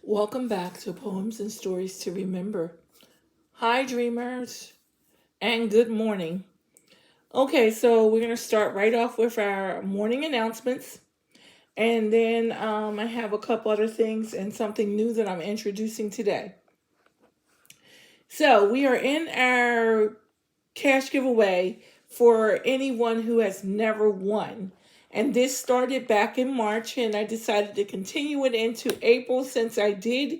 Welcome back to Poems and Stories to Remember. Hi, dreamers, and good morning. Okay, so we're going to start right off with our morning announcements. And then I have a couple other things and something new that I'm introducing today. So we are in our cash giveaway for anyone who has never won. And this started back in March, and I decided to continue it into April since I did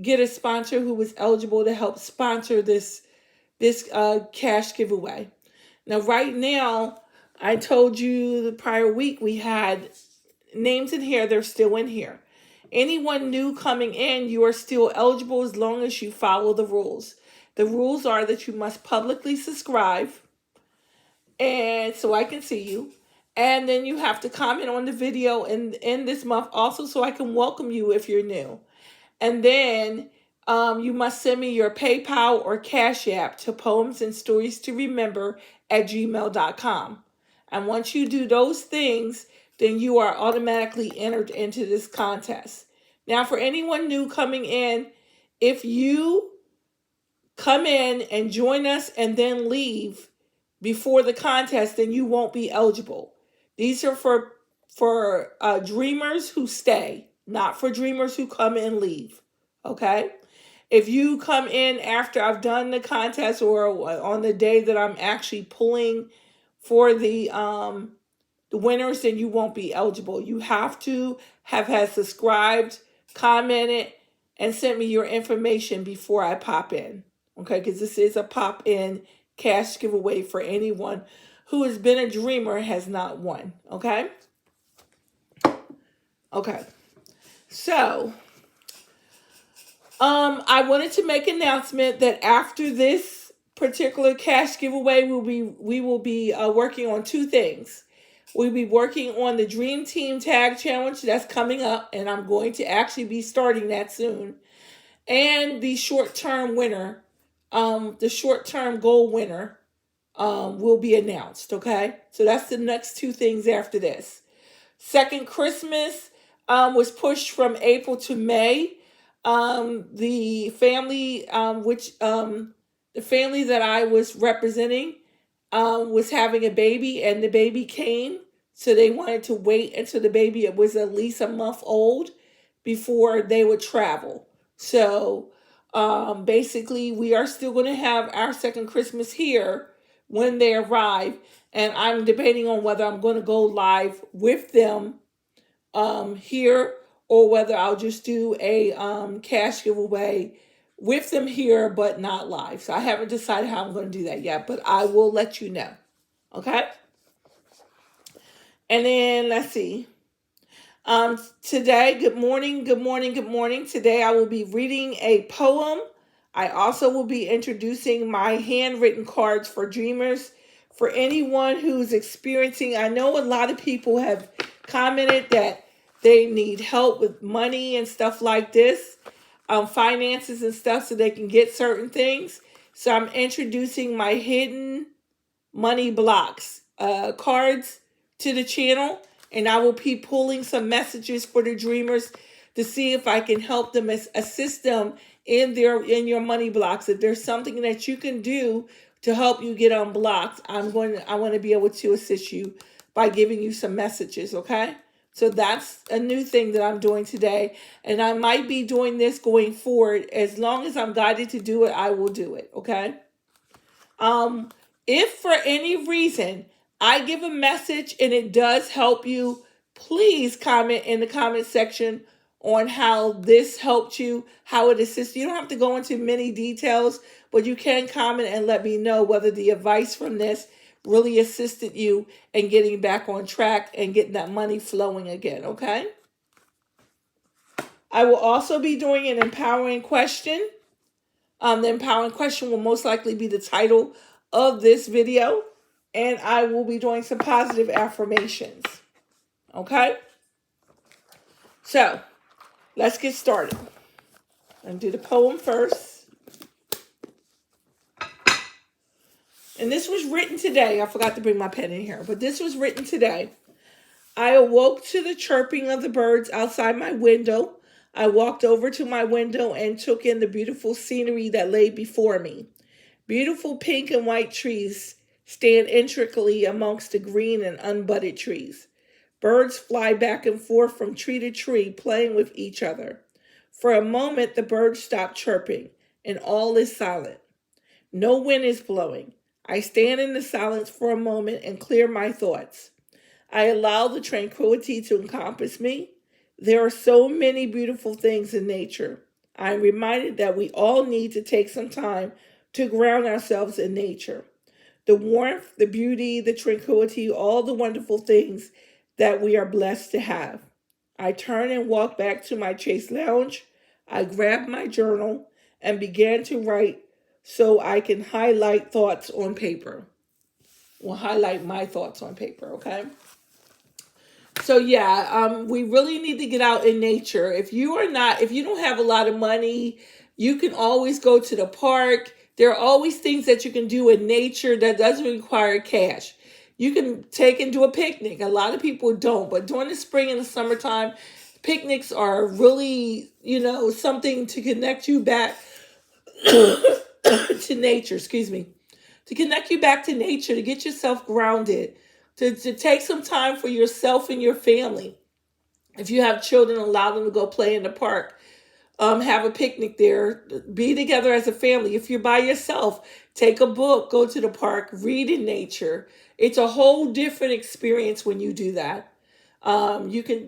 get a sponsor who was eligible to help sponsor this cash giveaway. Now, right now, I told you the prior week we had names in here. They're still in here. Anyone new coming in, you are still eligible as long as you follow the rules. The rules are that you must publicly subscribe, and so I can see you. And then you have to comment on the video in this month also so I can welcome you if you're new. And then you must send me your PayPal or Cashapp to PoemsAndStoriesToRemember@gmail.com. And once you do those things, then you are automatically entered into this contest. Now, for anyone new coming in, if you come in and join us and then leave before the contest, then you won't be eligible. These are for dreamers who stay, not for dreamers who come and leave. Okay? If you come in after I've done the contest or on the day that I'm actually pulling for the winners, then you won't be eligible. You have to have had subscribed, commented, and sent me your information before I pop in. Okay? Because this is a pop in cash giveaway for anyone who has been a dreamer has not won. Okay? Okay. So, I wanted to make an announcement that after this particular cash giveaway, we will be working on two things. We'll be working on the Dream Team Tag Challenge that's coming up, and I'm going to actually be starting that soon. And the short-term winner, the short-term goal winner, will be announced. Okay, so that's the next two things after this. Second Christmas was pushed from April to May. The family, the family that I was representing, was having a baby, and the baby came, so they wanted to wait until the baby was at least a month old before they would travel. So, basically, we are still going to have our second Christmas here when they arrive, and I'm debating on whether I'm going to go live with them here, or whether I'll just do a cash giveaway with them here but not live. So I haven't decided how I'm going to do that yet, but I will let you know. Okay? And then let's see. Today, good morning. Today I will be reading a poem. I also will be introducing my handwritten cards for dreamers. For anyone who's experiencing, I know a lot of people have commented that they need help with money and stuff like this, finances and stuff, so they can get certain things. So I'm introducing my hidden money blocks cards to the channel, and I will be pulling some messages for the dreamers to see if I can help them, assist them in your money blocks. If there's something that you can do to help you get unblocked, I want to be able to assist you by giving you some messages. Okay. So that's a new thing that I'm doing today. And I might be doing this going forward. As long as I'm guided to do it, I will do it. Okay. If for any reason I give a message and it does help you, please comment in the comment section on how this helped you, how it assists you. You don't have to go into many details, but you can comment and let me know whether the advice from this really assisted you in getting back on track and getting that money flowing again. Okay. I will also be doing an empowering question. The empowering question will most likely be the title of this video, and I will be doing some positive affirmations. Okay? So, let's get started. I'm going to do the poem first. And this was written today. I forgot to bring my pen in here, but this was written today. I awoke to the chirping of the birds outside my window. I walked over to my window and took in the beautiful scenery that lay before me. Beautiful pink and white trees stand intricately amongst the green and unbudded trees. Birds fly back and forth from tree to tree, playing with each other. For a moment, the birds stop chirping, and all is silent. No wind is blowing. I stand in the silence for a moment and clear my thoughts. I allow the tranquility to encompass me. There are so many beautiful things in nature. I am reminded that we all need to take some time to ground ourselves in nature. The warmth, the beauty, the tranquility, all the wonderful things that we are blessed to have. I turn and walk back to my Chase Lounge. I grab my journal and began to write so I can highlight thoughts on paper. Well, highlight my thoughts on paper, okay? So yeah, we really need to get out in nature. If you don't have a lot of money, you can always go to the park. There are always things that you can do in nature that doesn't require cash. You can take and do a picnic. A lot of people don't, but during the spring and the summertime, picnics are really, something to connect you back to nature. Excuse me. To connect you back to nature, to get yourself grounded, to take some time for yourself and your family. If you have children, allow them to go play in the park. Have a picnic there. Be together as a family. If you're by yourself, take a book, go to the park, read in nature. It's a whole different experience when you do that. You can,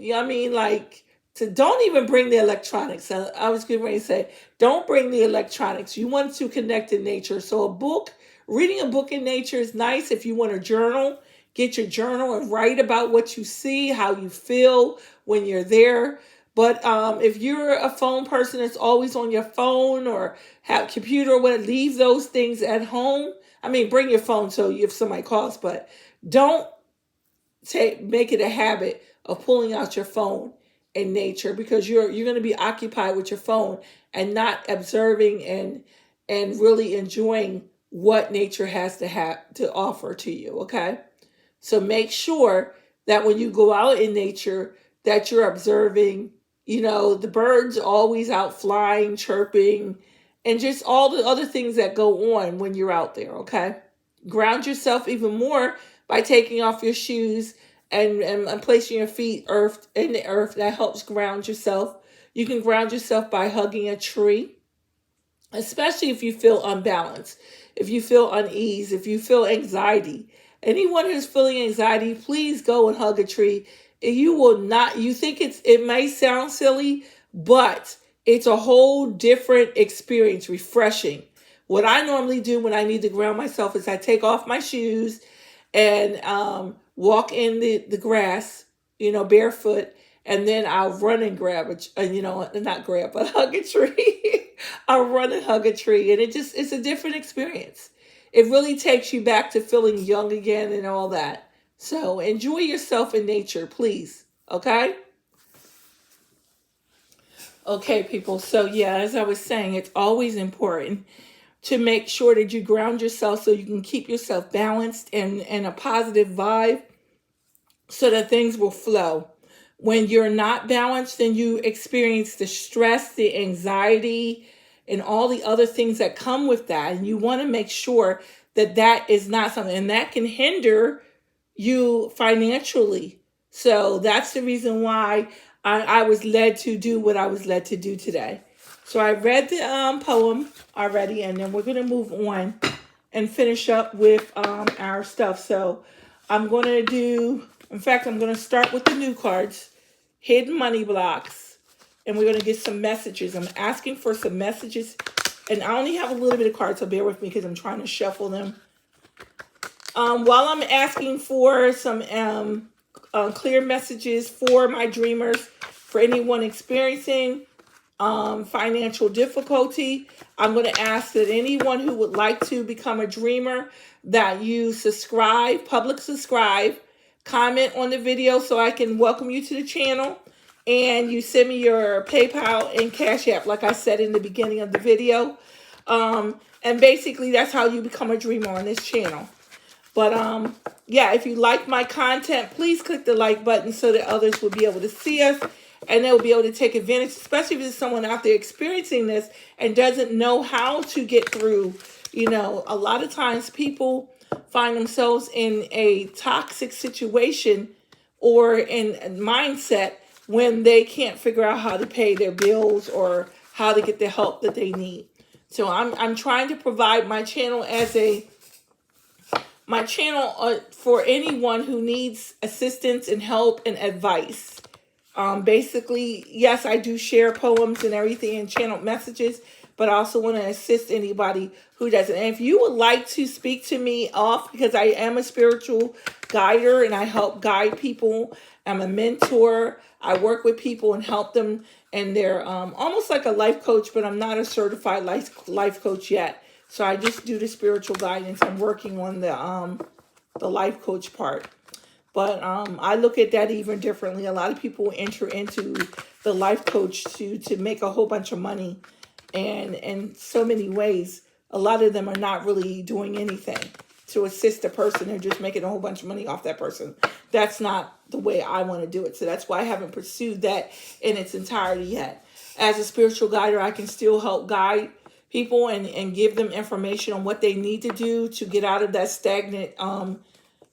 don't even bring the electronics. I was getting ready to say, don't bring the electronics. You want to connect in nature. So reading a book in nature is nice. If you want to journal, get your journal and write about what you see, how you feel when you're there. But if you're a phone person that's always on your phone or have a computer or whatever, leave those things at home. Bring your phone so if somebody calls, but don't make it a habit of pulling out your phone in nature, because you're going to be occupied with your phone and not observing and really enjoying what nature has to offer to you. Okay, so make sure that when you go out in nature that you're observing, the birds always out flying, chirping, and just all the other things that go on when you're out there. Okay, ground yourself even more by taking off your shoes and placing your feet in the earth. That helps ground yourself. You can ground yourself by hugging a tree, especially if you feel unbalanced, if you feel unease, if you feel anxiety. Anyone who's feeling anxiety, please go and hug a tree. You think it may sound silly, but it's a whole different experience, refreshing. What I normally do when I need to ground myself is I take off my shoes and walk in the grass, barefoot, and then I'll run and but hug a tree. I'll run and hug a tree, and it's a different experience. It really takes you back to feeling young again and all that. So enjoy yourself in nature, please. Okay? Okay, people. So yeah, as I was saying, it's always important to make sure that you ground yourself so you can keep yourself balanced and a positive vibe so that things will flow. When you're not balanced, then you experience the stress, the anxiety, and all the other things that come with that. And you want to make sure that is not something, and that can hinder you financially. So that's the reason why I was led to do what I was led to do today. So I read the poem already, and then we're going to move on and finish up with our stuff. So I'm going to start with the new cards, Hidden Money Blocks, and we're going to get some messages. I'm asking for some messages, and I only have a little bit of cards, so bear with me because I'm trying to shuffle them. While I'm asking for some clear messages for my dreamers, for anyone experiencing financial difficulty, I'm going to ask that anyone who would like to become a dreamer, that you public subscribe, comment on the video so I can welcome you to the channel, and you send me your PayPal and Cash App like I said in the beginning of the video. And basically that's how you become a dreamer on this channel. But if you like my content, please click the like button so that others will be able to see us. and they'll be able to take advantage, especially if there's someone out there experiencing this and doesn't know how to get through. A lot of times people find themselves in a toxic situation or in a mindset when they can't figure out how to pay their bills or how to get the help that they need. So I'm trying to provide my channel for anyone who needs assistance and help and advice. Basically, yes, I do share poems and everything and channel messages, but I also want to assist anybody who doesn't. And if you would like to speak to me off, because I am a spiritual guider and I help guide people. I'm a mentor. I work with people and help them, and they're almost like a life coach, but I'm not a certified life coach yet. So I just do the spiritual guidance. I'm working on the life coach part. But I look at that even differently. A lot of people enter into the life coach to make a whole bunch of money. And in so many ways, a lot of them are not really doing anything to assist the person. They're just making a whole bunch of money off that person. That's not the way I want to do it. So that's why I haven't pursued that in its entirety yet. As a spiritual guider, I can still help guide people and give them information on what they need to do to get out of that stagnant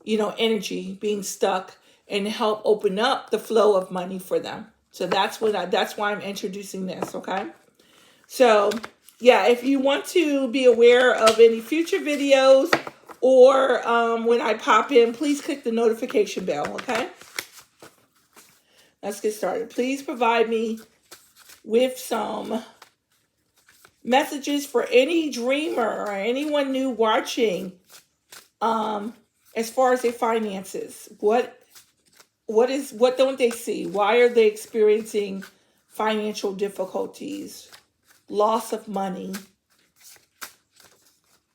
energy, being stuck, and help open up the flow of money for them. So that's why I'm introducing this, okay? So, yeah, if you want to be aware of any future videos or when I pop in, please click the notification bell, okay? Let's get started. Please provide me with some messages for any dreamer or anyone new watching as far as their finances. What don't they see? Why are they experiencing financial difficulties, loss of money,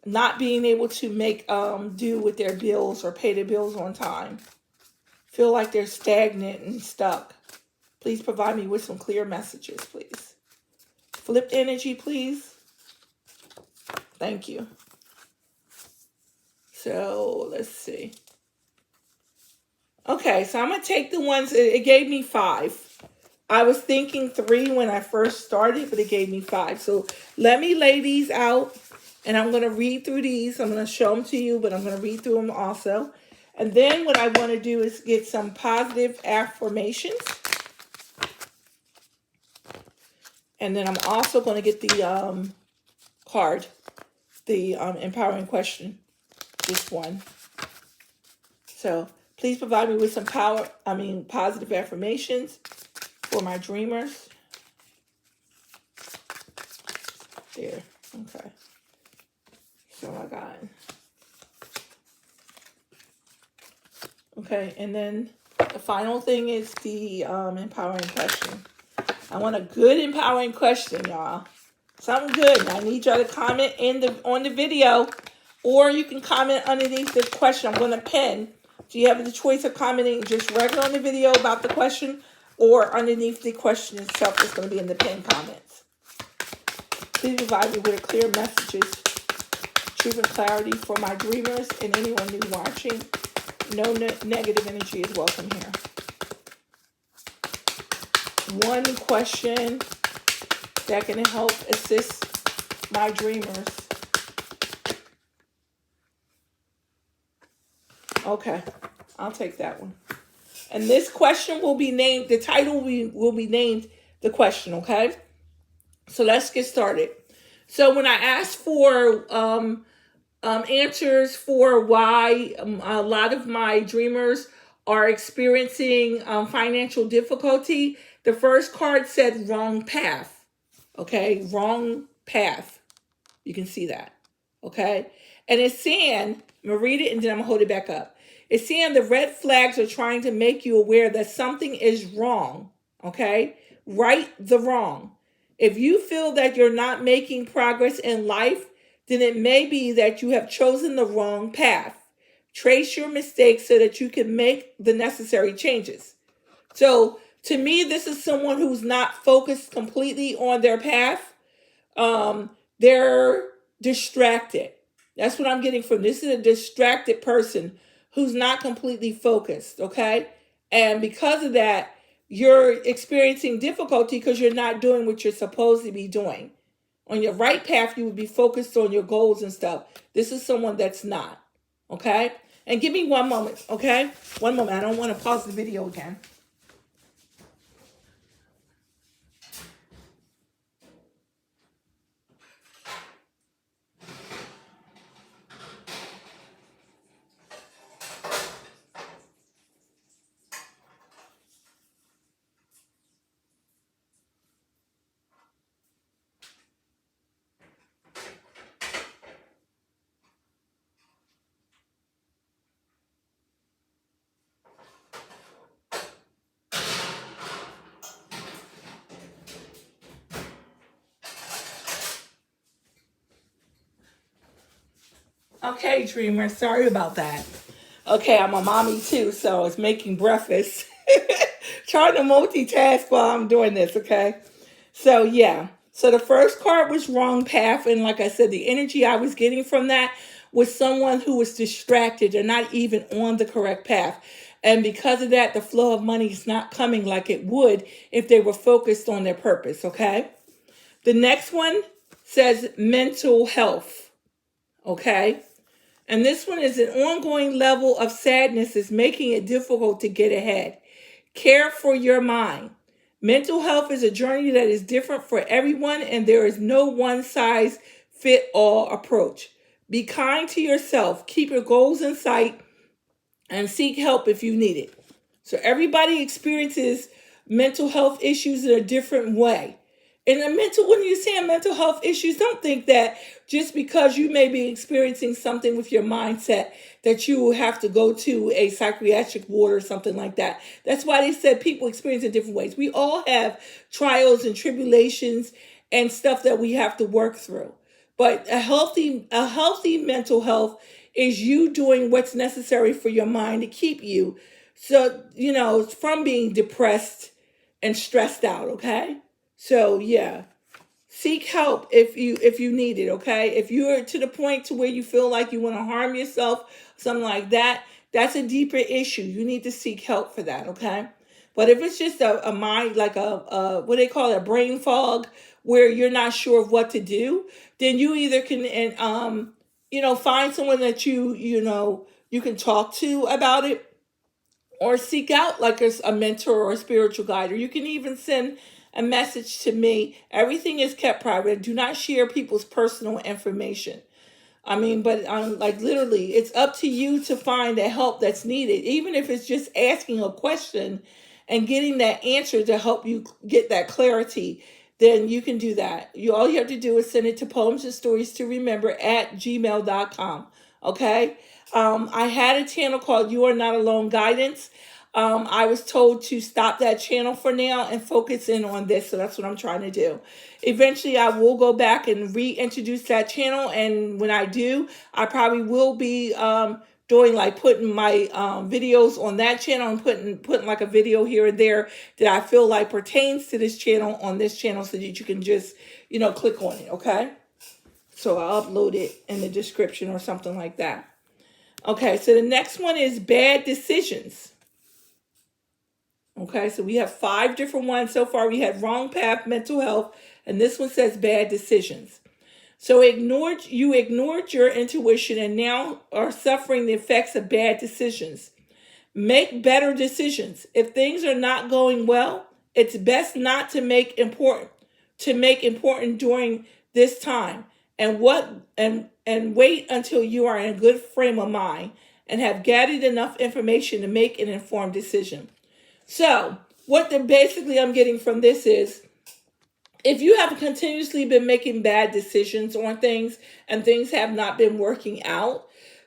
not being able to make do with their bills or pay their bills on time, feel like they're stagnant and stuck? Please provide me with some clear messages, please. Flipped energy, please. Thank you. So let's see. Okay, so I'm going to take the ones, it gave me 5. I was thinking 3 when I first started, but it gave me 5. So let me lay these out, and I'm going to read through these. I'm going to show them to you, but I'm going to read through them also. And then what I want to do is get some positive affirmations. And then I'm also going to get the card, the empowering question, this one. So please provide me with some positive affirmations for my dreamers. There, okay. So I got, okay, and then the final thing is the empowering question. I want a good empowering question, y'all. Something good. I need y'all to comment on the video, or you can comment underneath the question. I'm going to pin. So you have the choice of commenting just regular on the video about the question, or underneath the question itself is going to be in the pinned comments. Please provide me with clear messages, truth and clarity for my dreamers and anyone new watching. No negative energy is welcome here. One question that can help assist my dreamers. Okay, I'll take that one. And this question will be named, the title will be named the question, okay? So let's get started. So when I asked for answers for why a lot of my dreamers are experiencing financial difficulty, the first card said wrong path. Okay, wrong path. You can see that. Okay, and it's saying, I'm going to read it and then I'm going to hold it back up. It's saying the red flags are trying to make you aware that something is wrong. Okay, right the wrong. If you feel that you're not making progress in life, then it may be that you have chosen the wrong path. Trace your mistakes so that you can make the necessary changes. So to me, this is someone who's not focused completely on their path. They're distracted. That's what I'm getting from this. Is a distracted person who's not completely focused, okay? And because of that, you're experiencing difficulty because you're not doing what you're supposed to be doing. On your right path, you would be focused on your goals and stuff. This is someone that's not. Okay? And give me one moment, okay? One moment. I don't want to pause the video again. Okay, dreamer. Sorry about that. Okay, I'm a mommy too, so it's making breakfast. Trying to multitask while I'm doing this, okay? So, yeah. So the first card was wrong path. And like I said, the energy I was getting from that was someone who was distracted. They're not even on the correct path. And because of that, the flow of money is not coming like it would if they were focused on their purpose, okay? The next one says mental health, okay? And this one is an ongoing level of sadness is making it difficult to get ahead. Care for your mind. Mental health is a journey that is different for everyone, and there is no one size fit all approach. Be kind to yourself. Keep your goals in sight and seek help if you need it. So everybody experiences mental health issues in a different way. And when you're saying mental health issues, don't think that just because you may be experiencing something with your mindset that you will have to go to a psychiatric ward or something like that. That's why they said people experience in different ways. We all have trials and tribulations and stuff that we have to work through. But a healthy mental health is you doing what's necessary for your mind to keep you from being depressed and stressed out, okay? So yeah, seek help if you need it, okay? If you're to the point to where you feel like you want to harm yourself, something like that, that's a deeper issue. You need to seek help for that, okay? But if it's just a mind, like a what they call it, a brain fog, where you're not sure of what to do, then you either can find someone that you can talk to about it, or seek out like a mentor or a spiritual guide, or you can even send a message to me. Everything is kept private. Do not share people's personal information. I mean, but like literally, it's up to you to find the help that's needed, even if it's just asking a question and getting that answer to help you get that clarity. Then you can do that. All you have to do is send it to poems and stories to remember at gmail.com. Okay. I had a channel called You Are Not Alone Guidance. I was told to stop that channel for now and focus in on this. So that's what I'm trying to do. Eventually, I will go back and reintroduce that channel. And when I do, I probably will be putting my videos on that channel and putting like a video here and there that I feel like pertains to this channel on this channel, so that you can just, click on it. Okay. So I'll upload it in the description or something like that. Okay. So the next one is bad decisions. Okay, so we have 5 different ones so far. We had wrong path, mental health, and this one says bad decisions. So you ignored your intuition and now are suffering the effects of bad decisions. Make better decisions. If things are not going well, it's best not to make important during this time. And wait until you are in a good frame of mind and have gathered enough information to make an informed decision. So basically I'm getting from this is, if you have continuously been making bad decisions on things and things have not been working out,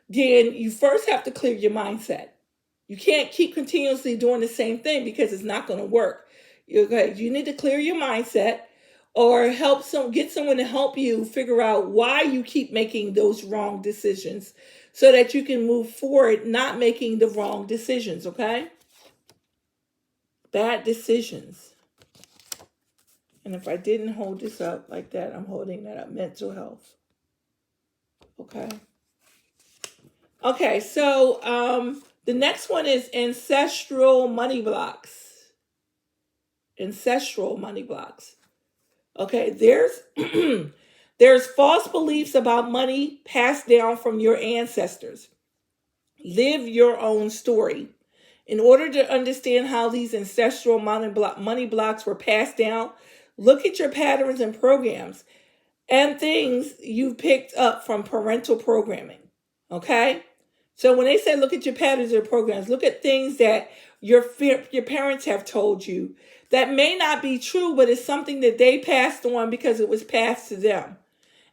then you first have to clear your mindset. You can't keep continuously doing the same thing because it's not going to work. You need to clear your mindset, or get someone to help you figure out why you keep making those wrong decisions, so that you can move forward not making the wrong decisions, okay? Bad decisions. And if I didn't hold this up like that, I'm holding that up. Mental health. Okay. Okay, so the next one is ancestral money blocks. Ancestral money blocks. Okay, there's false beliefs about money passed down from your ancestors. Live your own story. In order to understand how these ancestral money blocks were passed down, look at your patterns and programs and things you've picked up from parental programming. Okay? So when they say look at your patterns and programs, look at things that your parents have told you that may not be true, but it's something that they passed on because it was passed to them.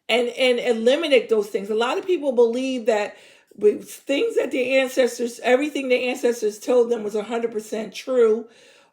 And eliminate those things. A lot of people believe that with things that their ancestors, everything their ancestors told them was 100% true,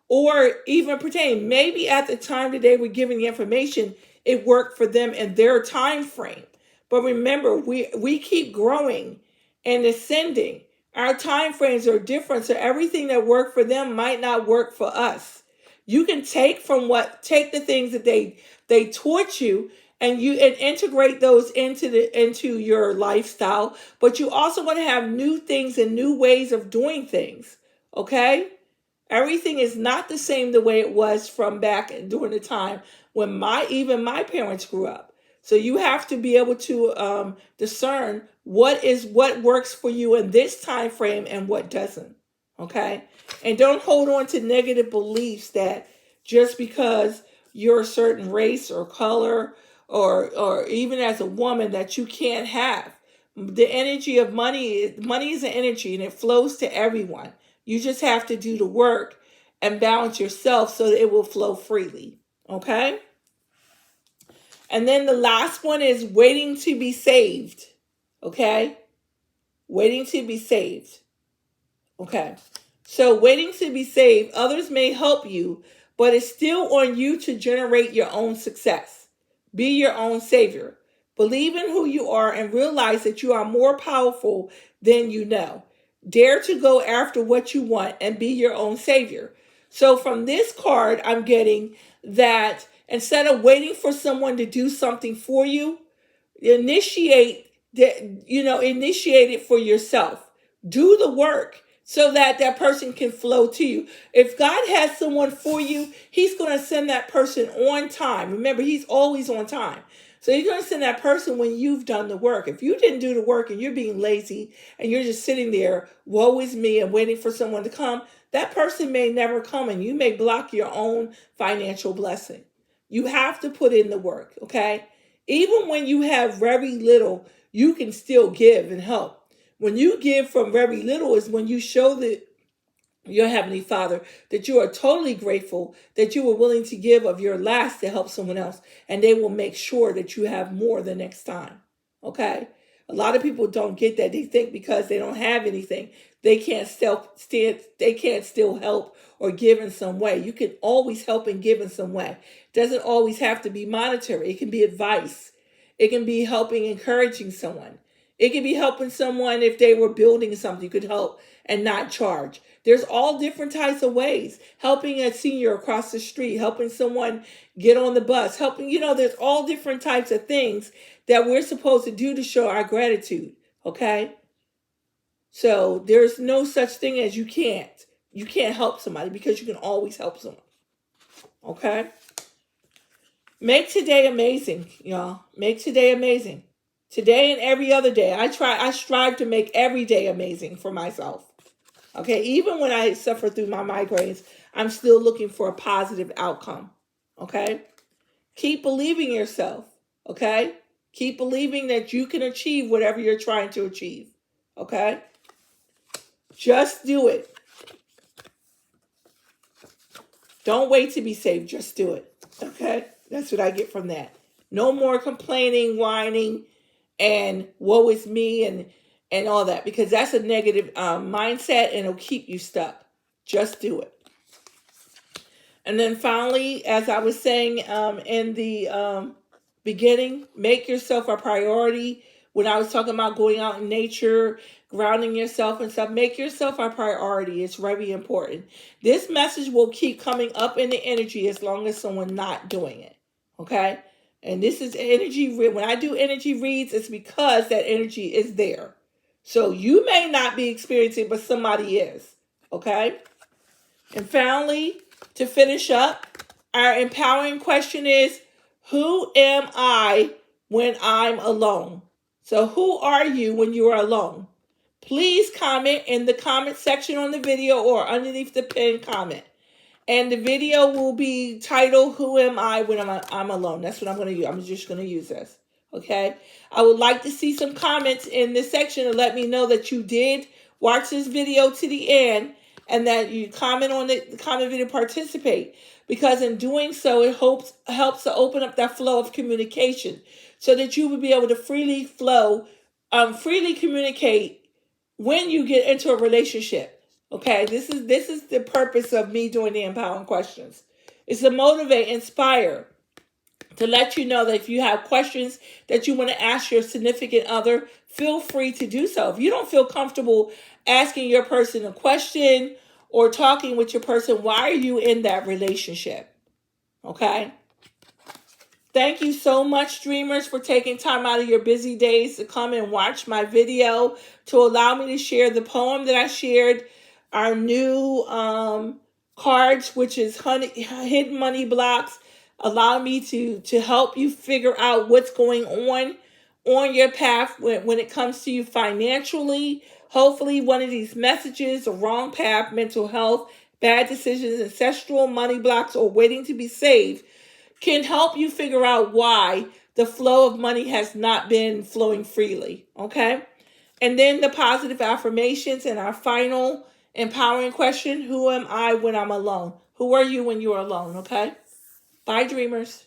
or even pertain. Maybe at the time that they were giving the information, it worked for them in their time frame. But remember, we keep growing and ascending. Our time frames are different, so everything that worked for them might not work for us. You can take the things that they taught you, and integrate those into your lifestyle, but you also want to have new things and new ways of doing things. Okay? Everything is not the same the way it was from back during the time when even my parents grew up. So you have to be able to discern what works for you in this time frame and what doesn't. Okay? And don't hold on to negative beliefs that just because you're a certain race or color or even as a woman that you can't have. The energy of money is an energy and it flows to everyone. You just have to do the work and balance yourself so that it will flow freely. Okay? And then the last one is waiting to be saved. Okay? Waiting to be saved. Okay. So waiting to be saved, others may help you, but it's still on you to generate your own success. Be your own savior. Believe in who you are and realize that you are more powerful than you know. Dare to go after what you want and be your own savior. So from this card, I'm getting that instead of waiting for someone to do something for you, initiate it for yourself. Do the work so that person can flow to you. If God has someone for you, he's going to send that person on time. Remember, he's always on time. So he's going to send that person when you've done the work. If you didn't do the work and you're being lazy and you're just sitting there, woe is me, and waiting for someone to come, that person may never come and you may block your own financial blessing. You have to put in the work, okay? Even when you have very little, you can still give and help. When you give from very little is when you show your Heavenly Father that you are totally grateful that you were willing to give of your last to help someone else, and they will make sure that you have more the next time. Okay? A lot of people don't get that. They think because they don't have anything, they can't still help or give in some way. You can always help and give in some way. It doesn't always have to be monetary. It can be advice. It can be helping, encouraging someone. It can be helping someone if they were building something, you could help and not charge. There's all different types of ways. Helping a senior across the street, helping someone get on the bus, there's all different types of things that we're supposed to do to show our gratitude, okay? So there's no such thing as you can't help somebody, because you can always help someone, okay? Make today amazing, y'all. Make today amazing. Today and every other day. I strive to make every day amazing for myself. Okay, even when I suffer through my migraines, I'm still looking for a positive outcome. Okay? Keep believing yourself. Okay? Keep believing that you can achieve whatever you're trying to achieve. Okay? Just do it. Don't wait to be saved. Just do it. Okay? That's what I get from that. No more complaining, whining, and woe is me and all that, because that's a negative mindset and it'll keep you stuck. Just do it. And then finally, as I was saying in the beginning, make yourself a priority. When I was talking about going out in nature, grounding yourself and stuff, make yourself a priority. It's very important. This message will keep coming up in the energy as long as someone's not doing it. Okay? And this is energy. When I do energy reads, it's because that energy is there. So you may not be experiencing, but somebody is. Okay? And finally, to finish up, Our empowering question is, who am I when I'm alone? So who are you when you are alone? Please comment in the comment section on the video or underneath the pinned comment. And the video will be titled, Who Am I When I'm Alone? That's what I'm going to use. I'm just going to use this. Okay? I would like to see some comments in this section to let me know that you did watch this video to the end and that you comment on the comment video, participate. Because in doing so, it helps to open up that flow of communication so that you will be able to freely communicate when you get into a relationship. Okay, this is the purpose of me doing the empowering questions. It's to motivate, inspire, to let you know that if you have questions that you want to ask your significant other, feel free to do so. If you don't feel comfortable asking your person a question or talking with your person, why are you in that relationship? Okay? Thank you so much, dreamers, for taking time out of your busy days to come and watch my video, to allow me to share the poem that I shared, our new cards, which is hidden money blocks. Allow me to help you figure out what's going on your path when it comes to you financially. Hopefully one of these messages, a wrong path, mental health, bad decisions, ancestral money blocks, or waiting to be saved, can help you figure out why the flow of money has not been flowing freely, okay? And then the positive affirmations and our final empowering question, who am I when I'm alone? Who are you when you're alone, okay? Bye, dreamers.